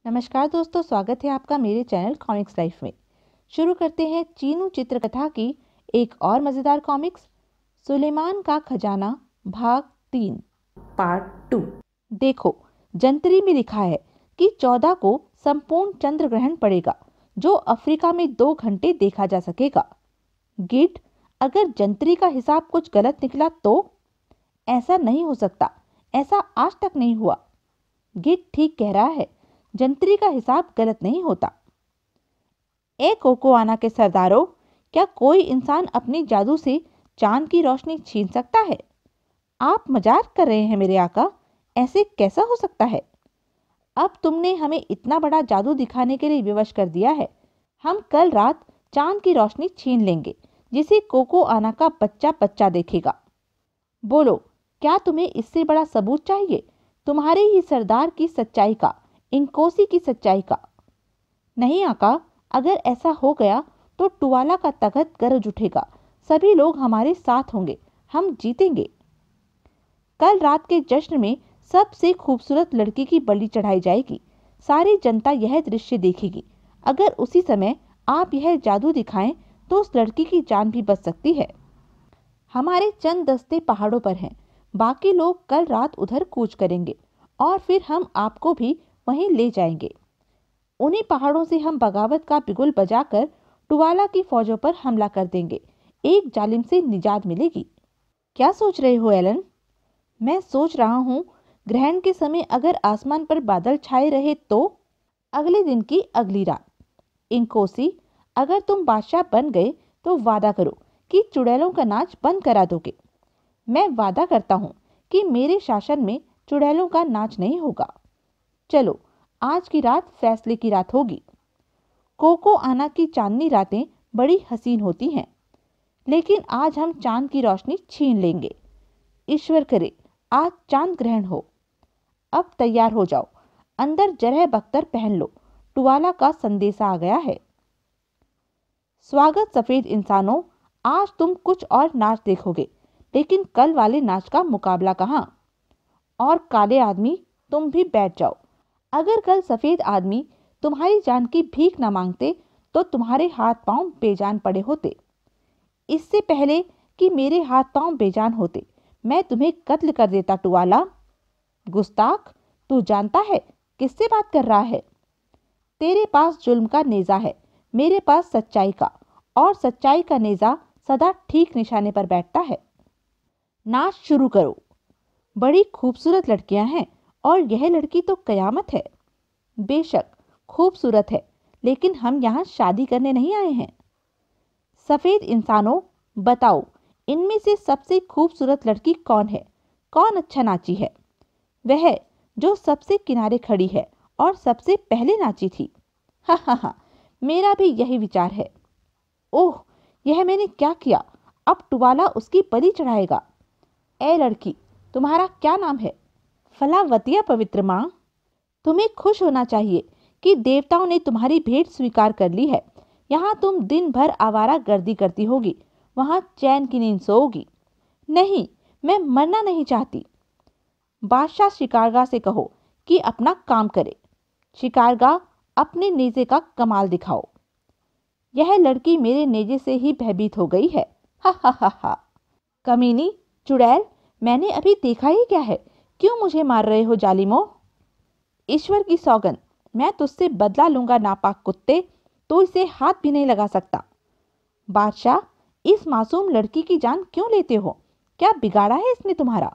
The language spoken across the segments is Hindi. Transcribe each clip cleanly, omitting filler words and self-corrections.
नमस्कार दोस्तों, स्वागत है आपका मेरे चैनल कॉमिक्स लाइफ में। शुरू करते हैं चीनू चित्रकथा की एक और मज़ेदार कॉमिक्स, सुलेमान का खजाना भाग 3 पार्ट 2। देखो, जंतरी में लिखा है कि 14 को संपूर्ण चंद्र ग्रहण पड़ेगा, जो अफ्रीका में 2 घंटे देखा जा सकेगा। गिट, अगर जंतरी का हिसाब कुछ गलत निकला तो? ऐसा नहीं हो सकता, ऐसा आज तक नहीं हुआ। गिट ठीक कह रहा है, जंतरी का हिसाब गलत नहीं होता। ए कोकोआना के सरदारों, क्या कोई इंसान अपने जादू से चांद की रोशनी छीन सकता है? आप मजाक कर रहे हैं मेरे आका, ऐसे कैसा हो सकता है? अब तुमने हमें इतना बड़ा जादू दिखाने के लिए विवश कर दिया है। हम कल रात चांद की रोशनी छीन लेंगे, जिसे कोकोआना का बच्चा बच्चा देखेगा। बोलो, क्या तुम्हें इससे बड़ा सबूत चाहिए? तुम्हारे ही सरदार की सच्चाई का, इंकोसी की सच्चाई का? नहीं आका, अगर ऐसा हो गया तो टुवाला का तख्त गरज उठेगा, सभी लोग हमारे साथ होंगे, हम जीतेंगे। कल रात के जश्न में सबसे खूबसूरत लड़की की बलि चढ़ाई जाएगी, सारी जनता यह दृश्य देखेगी। अगर उसी समय आप यह जादू दिखाएं तो उस लड़की की जान भी बच सकती है। हमारे चंद दस्ते पहाड़ों पर हैं, बाकी लोग कल रात उधर कूच करेंगे और फिर हम आपको भी वहीं ले जाएंगे। उन्हीं पहाड़ों से हम बगावत का बिगुल बजाकर टुवाला की फौजों पर हमला कर देंगे। एक जालिम से निजात मिलेगी। क्या सोच रहे हो एलन? मैं सोच रहा हूँ, ग्रहण के समय अगर आसमान पर बादल छाए रहे तो? अगले दिन की अगली रात। इंकोसी, अगर तुम बादशाह बन गए तो वादा करो कि चुड़ैलों का नाच बंद करा दोगे। मैं वादा करता हूँ कि मेरे शासन में चुड़ैलों का नाच नहीं होगा। चलो, आज की रात फैसले की रात होगी। कोकोआना की चांदनी रातें बड़ी हसीन होती हैं, लेकिन आज हम चांद की रोशनी छीन लेंगे। ईश्वर करे आज चांद ग्रहण हो। अब तैयार हो जाओ, अंदर जरह बख्तर पहन लो, टुवाला का संदेशा आ गया है। स्वागत सफेद इंसानों, आज तुम कुछ और नाच देखोगे, लेकिन कल वाले नाच का मुकाबला कहाँ? और काले आदमी, तुम भी बैठ जाओ। अगर कल सफेद आदमी तुम्हारी जान की भीख न मांगते तो तुम्हारे हाथ पांव बेजान पड़े होते। इससे पहले कि मेरे हाथ पांव बेजान होते, मैं तुम्हें कत्ल कर देता टुवाला। गुस्ताख, तू जानता है किससे बात कर रहा है? तेरे पास जुल्म का नेजा है, मेरे पास सच्चाई का, और सच्चाई का नेजा सदा ठीक निशाने पर बैठता है। नाच शुरू करो। बड़ी खूबसूरत लड़कियां हैं, और यह लड़की तो कयामत है। बेशक खूबसूरत है, लेकिन हम यहाँ शादी करने नहीं आए हैं। सफेद इंसानों, बताओ, इनमें से सबसे खूबसूरत लड़की कौन है? कौन अच्छा नाची है? वह जो सबसे किनारे खड़ी है और सबसे पहले नाची थी। हा हा हा, मेरा भी यही विचार है। ओह, यह मैंने क्या किया? अब टुवाला उसकी बलि चढ़ाएगा। ए लड़की, तुम्हारा क्या नाम है? फलावतिया पवित्र माँ। तुम्हें खुश होना चाहिए कि देवताओं ने तुम्हारी भेंट स्वीकार कर ली है। यहाँ तुम दिन भर आवारा गर्दी करती होगी, वहाँ चैन की नींद सोओगी। नहीं, मैं मरना नहीं चाहती। बादशाह शिकारगा से कहो कि अपना काम करे। शिकारगा, अपने नेजे का कमाल दिखाओ। यह लड़की मेरे नेजे से ही भयभीत हो गई है। हा हा हा हा। कमीनी, चुड़ैल, मैंने अभी देखा ही क्या है? क्यों मुझे मार रहे हो जालिमो? ईश्वर की सौगंध, मैं तुझसे बदला लूंगा नापाक कुत्ते, तो इसे हाथ भी नहीं लगा सकता। बादशाह, इस मासूम लड़की की जान क्यों लेते हो? क्या बिगाड़ा है इसने तुम्हारा?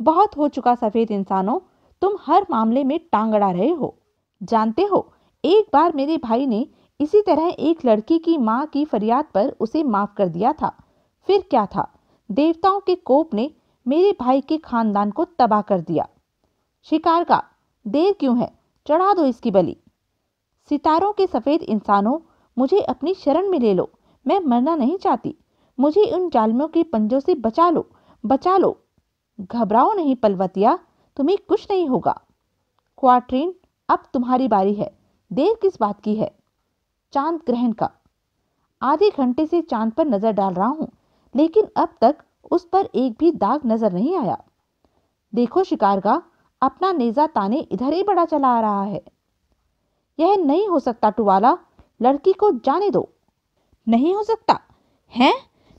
बहुत हो चुका सफेद इंसानों, तुम हर मामले में टांग अड़ा रहे हो। जानते हो, एक बार मेरे भाई ने इसी तरह एक लड़की की माँ की फरियाद पर उसे माफ कर दिया था। फिर क्या था, देवताओं के कोप ने मेरे भाई के खानदान को तबाह कर दिया। शिकार का, देर क्यों है? चढ़ा दो इसकी बलि। सितारों के सफेद इंसानों, मुझे अपनी शरण में ले लो। मैं मरना नहीं चाहती। मुझे उन जालिमों के पंजों से बचा लो, बचा लो। घबराओ नहीं पलवतिया, तुम्हें कुछ नहीं होगा। क्वाट्रीन, अब तुम्हारी बारी है। देर किस बात की है? चांद ग्रहण का। आधे घंटे से चांद पर नजर डाल रहा हूं, लेकिन अब तक उस पर एक भी दाग नजर नहीं आया। देखो शिकारगा, अपना नेजा ताने इधर ही बड़ा चला आ रहा है। यह नहीं हो सकता टुवाला, लड़की को जाने दो। नहीं हो सकता है,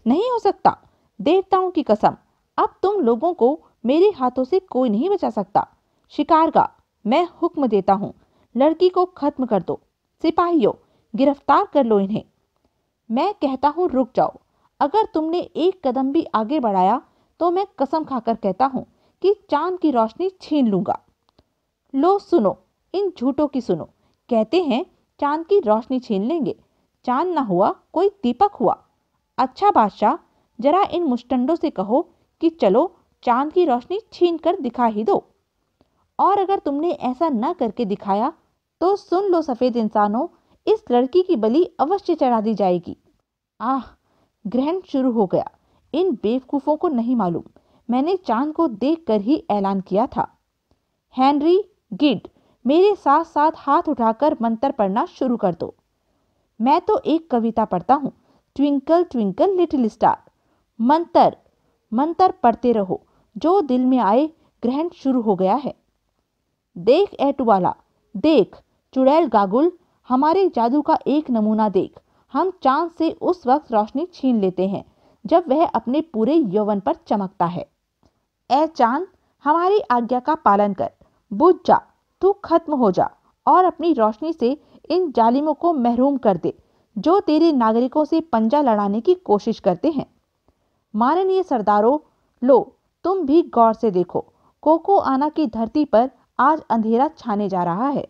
नहीं हो सकता, देवताओं की कसम, अब तुम लोगों को मेरे हाथों से कोई नहीं बचा सकता। शिकारगा, मैं हुक्म देता हूँ, लड़की को खत्म कर दो। सिपाहियों, गिरफ्तार कर लो इन्हें। मैं कहता हूँ रुक जाओ, अगर तुमने एक कदम भी आगे बढ़ाया तो मैं कसम खाकर कहता हूँ कि चांद की रोशनी छीन लूंगा। लो सुनो, इन झूठों की सुनो। कहते हैं चांद की रोशनी छीन लेंगे, चांद ना हुआ कोई दीपक हुआ। अच्छा बादशाह, जरा इन मुस्टंडों से कहो कि चलो चांद की रोशनी छीन कर दिखा ही दो। और अगर तुमने ऐसा न करके दिखाया तो सुन लो सफेद इंसानों, इस लड़की की बलि अवश्य चढ़ा दी जाएगी। आह, ग्रहण शुरू हो गया। इन बेवकूफों को नहीं मालूम, मैंने चांद को देखकर ही ऐलान किया था। हेनरी गिड, मेरे साथ साथ हाथ उठाकर मंत्र पढ़ना शुरू कर दो। मैं तो एक कविता पढ़ता हूँ, ट्विंकल ट्विंकल लिटिल स्टार। मंत्र मंत्र पढ़ते रहो, जो दिल में आए। ग्रहण शुरू हो गया है। देख एटुवाला, देख चुड़ैल गागुल, हमारे जादू का एक नमूना देख। हम चांद से उस वक्त रोशनी छीन लेते हैं जब वह अपने पूरे यौवन पर चमकता है। ए चांद, हमारी आज्ञा का पालन कर, बुझ जा, तू खत्म हो जा और अपनी रोशनी से इन जालिमों को महरूम कर दे जो तेरे नागरिकों से पंजा लड़ाने की कोशिश करते हैं। माननीय सरदारों, लो तुम भी गौर से देखो, कोको आना की धरती पर आज अंधेरा छाने जा रहा है।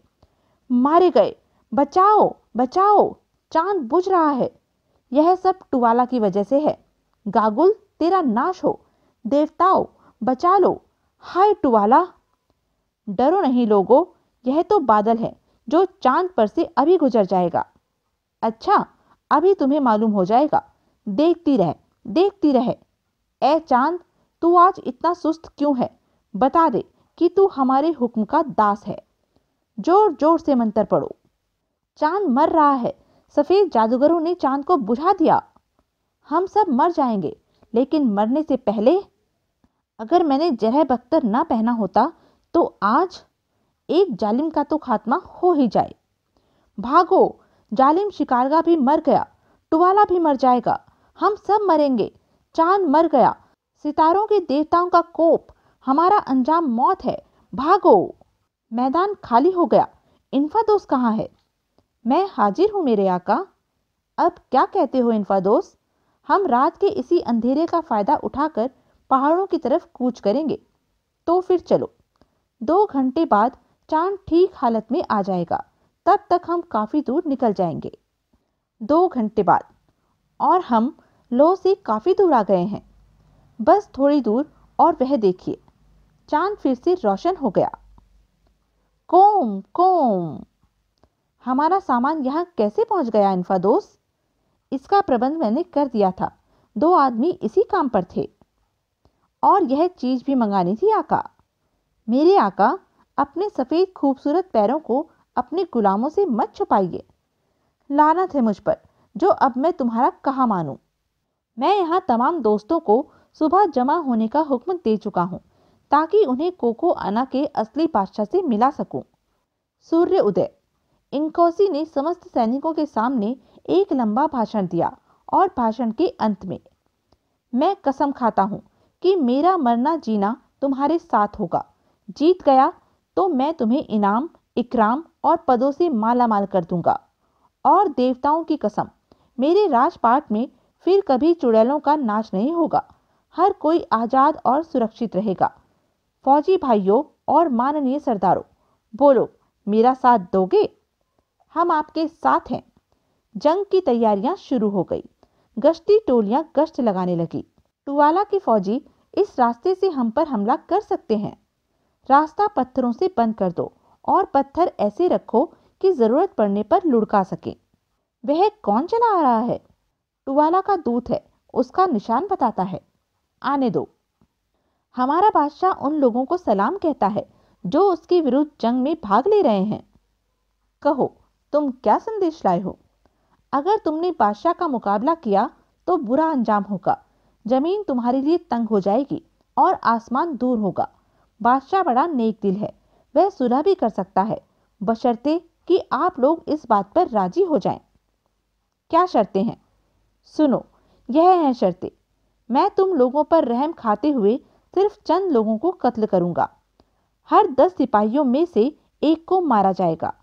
मारे गए, बचाओ बचाओ, चांद बुझ रहा है। यह सब टुवाला की वजह से है। गागुल, तेरा नाश हो। देवताओं, बचा लो। हाय टुवाला। डरो नहीं लोगों, यह तो बादल है जो चांद पर से अभी गुजर जाएगा। अच्छा, अभी तुम्हें मालूम हो जाएगा। देखती रह, देखती रह। ए चांद, तू आज इतना सुस्त क्यों है? बता दे कि तू हमारे हुक्म का दास है। जोर जोर से मंत्र पढ़ो। चांद मर रहा है, सफेद जादूगरों ने चांद को बुझा दिया। हम सब मर जाएंगे, लेकिन मरने से पहले अगर मैंने जरह बख्तर ना पहना होता तो आज एक जालिम का तो खात्मा हो ही जाए। भागो, जालिम शिकारगा भी मर गया, टुवाला भी मर जाएगा, हम सब मरेंगे। चांद मर गया, सितारों के देवताओं का कोप, हमारा अंजाम मौत है। भागो। मैदान खाली हो गया। इन्फादोस कहाँ है? मैं हाजिर हूँ मेरे आका। अब क्या कहते हो इन्फादोस? हम रात के इसी अंधेरे का फायदा उठाकर पहाड़ों की तरफ कूच करेंगे। तो फिर चलो, 2 घंटे बाद चांद ठीक हालत में आ जाएगा, तब तक हम काफी दूर निकल जाएंगे। 2 घंटे बाद, और हम लो से काफी दूर आ गए हैं। बस थोड़ी दूर और वह देखिए, चांद फिर से रोशन हो गया। कोम कोम, हमारा सामान यहाँ कैसे पहुंच गया इन्फादोस? इसका प्रबंध मैंने कर दिया था, 2 आदमी इसी काम पर थे। और यह चीज भी मंगानी थी आका। मेरे आका, अपने सफेद खूबसूरत पैरों को अपने गुलामों से मत छुपाइए। लानत है मुझ पर, जो अब मैं तुम्हारा कहाँ मानूं। मैं यहाँ तमाम दोस्तों को सुबह जमा होने का हुक्म दे चुका हूँ, ताकि उन्हें कोको आना के असली बादशाह से मिला सकूं। सूर्य उदय। इंकोसी ने समस्त सैनिकों के सामने एक लंबा भाषण दिया और भाषण के अंत में, मैं कसम खाता हूँ कि मेरा मरना जीना तुम्हारे साथ होगा। जीत गया तो मैं तुम्हें इनाम, इकराम और पदों से माला माल कर दूंगा। और देवताओं की कसम, मेरे राजपाट में फिर कभी चुड़ैलों का नाच नहीं होगा। हर कोई आजाद और सुरक्षित रहेगा। फौजी भाइयों और माननीय सरदारों, बोलो, मेरा साथ दोगे? हम आपके साथ हैं। जंग की तैयारियां शुरू हो गई। गश्ती टोलियां गश्त लगाने लगी। टुवाला के फौजी इस रास्ते से हम पर हमला कर सकते हैं। रास्ता पत्थरों से बंद कर दो और पत्थर ऐसे रखो कि जरूरत पड़ने पर लुढ़का सके। वह कौन चला आ रहा है? टुवाला का दूत है, उसका निशान बताता है। आने दो। हमारा बादशाह उन लोगों को सलाम कहता है जो उसके विरुद्ध जंग में भाग ले रहे हैं। कहो, तुम क्या संदेश लाए हो? अगर तुमने बादशाह का मुकाबला किया तो बुरा अंजाम होगा। जमीन तुम्हारे लिए तंग हो जाएगी और आसमान दूर होगा। बादशाह बड़ा नेक दिल है, वह सुलह भी कर सकता है, बशर्ते कि आप लोग इस बात पर राजी हो जाएं। क्या शर्तें हैं? सुनो, यह हैं शर्तें। मैं तुम लोगों पर रहम खाते हुए सिर्फ चंद लोगों को कत्ल करूंगा। हर 10 सिपाहियों में से एक को मारा जाएगा।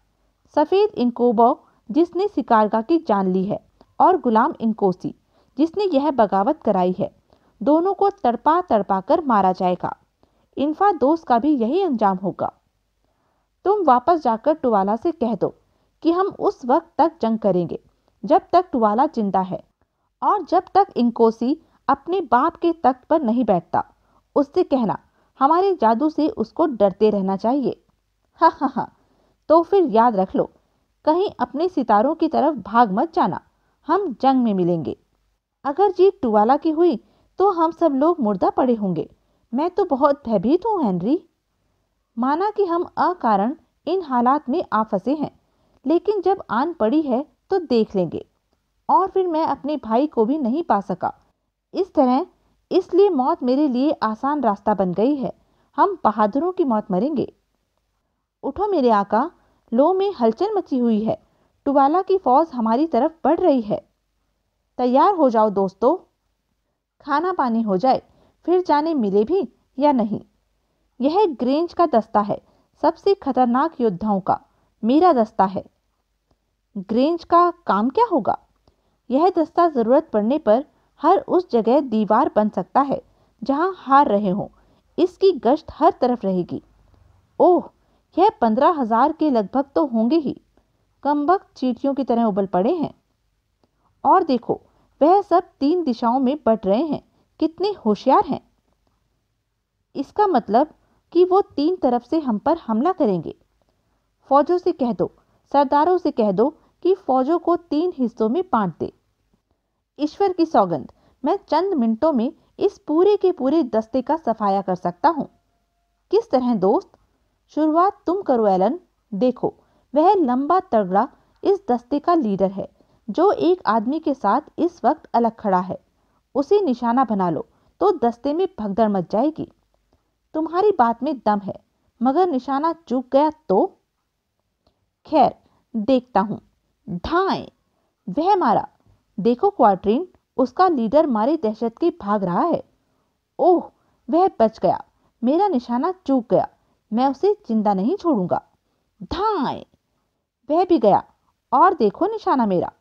सफ़ेद इंकोबो जिसने शिकारगा की जान ली है और गुलाम इंकोसी जिसने यह बगावत कराई है, दोनों को तड़पा तड़पा कर मारा जाएगा। इन्फा दोस्त का भी यही अंजाम होगा। तुम वापस जाकर टुवाला से कह दो कि हम उस वक्त तक जंग करेंगे जब तक टुवाला जिंदा है और जब तक इंकोसी अपने बाप के तख्त पर नहीं बैठता। उससे कहना हमारे जादू से उसको डरते रहना चाहिए। हा हा हा। तो फिर याद रख लो, कहीं अपने सितारों की तरफ भाग मत जाना। हम जंग में मिलेंगे। अगर जीत टुवाला की हुई तो हम सब लोग मुर्दा पड़े होंगे। मैं तो बहुत भयभीत हूँ हेनरी। माना कि हम अकारण इन हालात में आ फंसे हैं, लेकिन जब आन पड़ी है तो देख लेंगे। और फिर मैं अपने भाई को भी नहीं पा सका इस तरह, इसलिए मौत मेरे लिए आसान रास्ता बन गई है। हम बहादुरों की मौत मरेंगे। उठो मेरे आका, लो में हलचल मची हुई है। टुवाला की फौज हमारी तरफ बढ़ रही है। तैयार हो जाओ दोस्तों। खाना पानी हो जाए, फिर जाने मिले भी या नहीं। यह ग्रेंज का दस्ता है, सबसे खतरनाक योद्धाओं का। मेरा दस्ता है। ग्रेंज का काम क्या होगा? यह दस्ता जरूरत पड़ने पर हर उस जगह दीवार बन सकता है जहां हार रहे हों। इसकी गश्त हर तरफ रहेगी। ओह, यह 15,000 के लगभग तो होंगे ही। कमबख्त चींटियों की तरह उबल पड़े हैं। और देखो, वह सब 3 दिशाओं में बट रहे हैं। कितने होशियार हैं। इसका मतलब कि वो 3 तरफ से हम पर हमला करेंगे। फौजों से कह दो, सरदारों से कह दो कि फौजों को 3 हिस्सों में बांट दे। ईश्वर की सौगंध, मैं चंद मिनटों में इस पूरे के पूरे दस्ते का सफाया कर सकता हूँ। किस तरह दोस्त? शुरुआत तुम करो एलन। देखो, वह लंबा तगड़ा इस दस्ते का लीडर है जो एक आदमी के साथ इस वक्त अलग खड़ा है। उसे निशाना बना लो तो दस्ते में भगदड़ मच जाएगी। तुम्हारी बात में दम है, मगर निशाना चूक गया तो? खैर, देखता हूं। ढाएं। वह मारा। देखो क्वार्टरीन, उसका लीडर मारे दहशत के भाग रहा है। ओह, वह बच गया। मेरा निशाना चूक गया। मैं उसे जिंदा नहीं छोड़ूंगा। धाएं। वह भी गया। और देखो निशाना मेरा।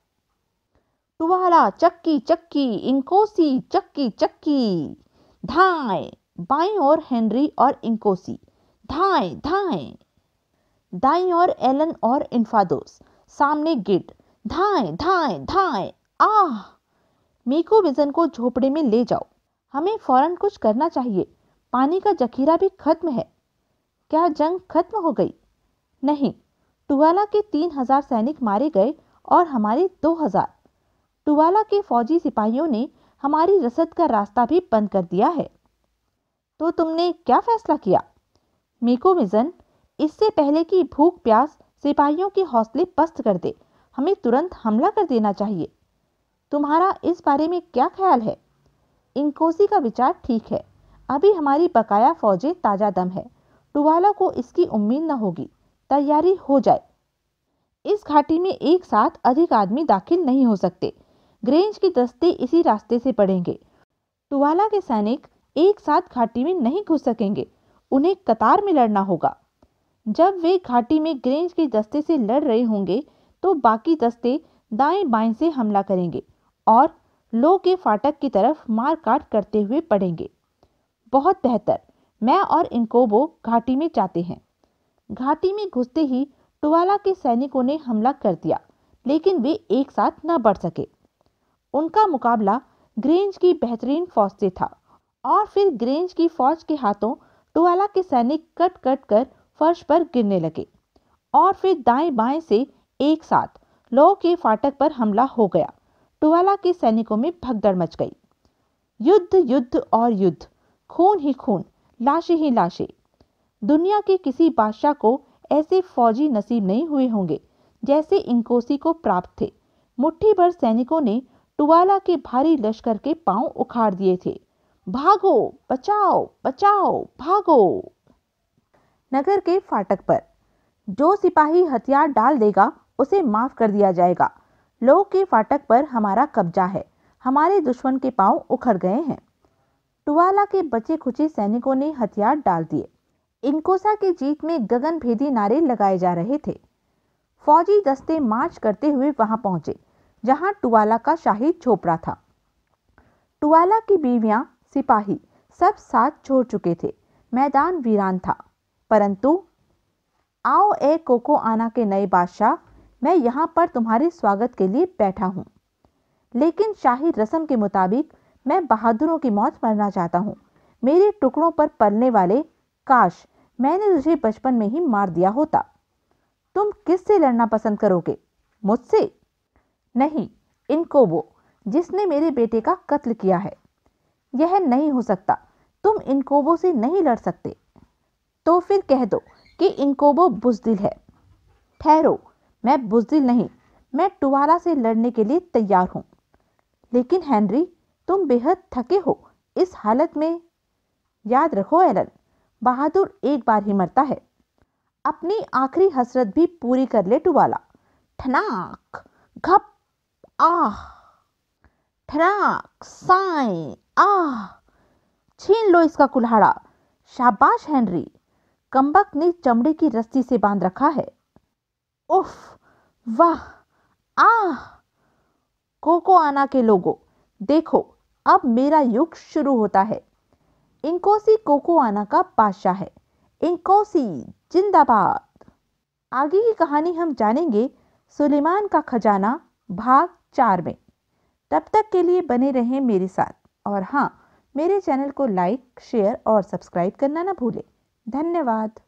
टुवाला चक्की चक्की, इंकोसी चक्की चक्की। धाएं। बाईं ओर हेनरी और इंकोसी। धाएं धाएं। दाईं ओर एलन और इन्फादोस। सामने गिड। धाएं धाएं धाएं। आह! मीको विजन को झोपड़े में ले जाओ। हमें फौरन कुछ करना चाहिए। पानी का जखीरा भी खत्म है। क्या जंग खत्म हो गई? नहीं, टुवाला के 3,000 सैनिक मारे गए और हमारे 2,000। टुवाला के फौजी सिपाहियों ने हमारी रसद का रास्ता भी बंद कर दिया है। तो तुमने क्या फैसला किया? मीको विजन, इससे पहले कि भूख प्यास सिपाहियों के हौसले पस्त कर दे, हमें तुरंत हमला कर देना चाहिए। तुम्हारा इस बारे में क्या ख्याल है? इंकोसी का विचार ठीक है। अभी हमारी बकाया फौजें ताजा दम है। टुवाला को इसकी उम्मीद न होगी। तैयारी हो जाए। इस घाटी में एक साथ अधिक आदमी दाखिल नहीं हो सकते। ग्रेंज के दस्ते इसी रास्ते से बढ़ेंगे। टुवाला के सैनिक एक साथ घाटी में नहीं घुस सकेंगे। उन्हें कतार में लड़ना होगा। जब वे घाटी में ग्रेंज के दस्ते से लड़ रहे होंगे तो बाकी दस्ते दाएं बाएं से हमला करेंगे और लो के फाटक की तरफ मार काट करते हुए बढ़ेंगे। बहुत बेहतर। मैं और इनकोबो घाटी में जाते हैं। घाटी में घुसते ही टुवाला के सैनिकों ने हमला कर दिया, लेकिन वे एक साथ न बढ़ सके। उनका मुकाबला ग्रेंज की बेहतरीन फौज से था और फिर ग्रेंज की फौज के हाथों टुवाला के सैनिक कट कट कर फर्श पर गिरने लगे और फिर दाएं बाएं से एक साथ लो के फाटक पर हमला हो गया। टुवाला के सैनिकों में भगदड़ मच गई। युद्ध युद्ध और युद्ध, खून ही खून, लाशें ही लाशें। दुनिया के किसी बादशाह को ऐसे फौजी नसीब नहीं हुए होंगे जैसे इंकोसी को प्राप्त थे। मुट्ठी भर सैनिकों ने टुवाला के भारी लश्कर के पांव उखाड़ दिए थे। भागो, बचाओ, बचाओ, भागो। नगर के फाटक पर जो सिपाही हथियार डाल देगा उसे माफ कर दिया जाएगा। लोह के फाटक पर हमारा कब्जा है। हमारे दुश्मन के पांव उखड़ गए हैं। टुवाला के बचे खुचे सैनिकों ने हथियार डाल दिए। इनकोसा की जीत में गगनभेदी नारे लगाए जा रहे थे। फौजी दस्ते मार्च करते हुए वहां पहुंचे जहां टुवाला का शाही झोपड़ा था। टुवाला की बीवियां, सिपाही सब साथ छोड़ चुके थे। मैदान वीरान था। परंतु आओ ए कोको आना के नए बादशाह, मैं यहाँ पर तुम्हारे स्वागत के लिए बैठा हूँ। लेकिन शाही रस्म के मुताबिक मैं बहादुरों की मौत मरना चाहता हूँ। मेरे टुकड़ों पर पलने वाले, काश मैंने तुझे बचपन में ही मार दिया होता। तुम किससे लड़ना पसंद करोगे? मुझसे? नहीं, इनकोबो, जिसने मेरे बेटे का कत्ल किया है। यह नहीं हो सकता। तुम इनकोबो से नहीं लड़ सकते। तो फिर कह दो कि इनकोबो बुज़दिल है। ठहरो, मैं बुज़दिल नहीं, मैं टुवाला से लड़ने के लिए तैयार हूं। लेकिन हेनरी, तुम बेहद थके हो इस हालत में। याद रखो एलन, बहादुर एक बार ही मरता है। अपनी आखिरी हसरत भी पूरी कर ले टुवाला। ठनाक, घप, आह, ठनाक, साई, आह। छीन लो इसका कुल्हाड़ा। शाबाश हेनरी, कम्बक ने चमड़े की रस्सी से बांध रखा है। उफ, वाह, आह। कोको आना के लोगों, देखो, अब मेरा युग शुरू होता है। इंकोसी कोको आना का बादशाह है। इंकोसी जिंदाबाद। आगे की कहानी हम जानेंगे सुलेमान का खजाना भाग 4 में। तब तक के लिए बने रहें मेरे साथ। और हाँ, मेरे चैनल को लाइक, शेयर और सब्सक्राइब करना ना भूलें। धन्यवाद।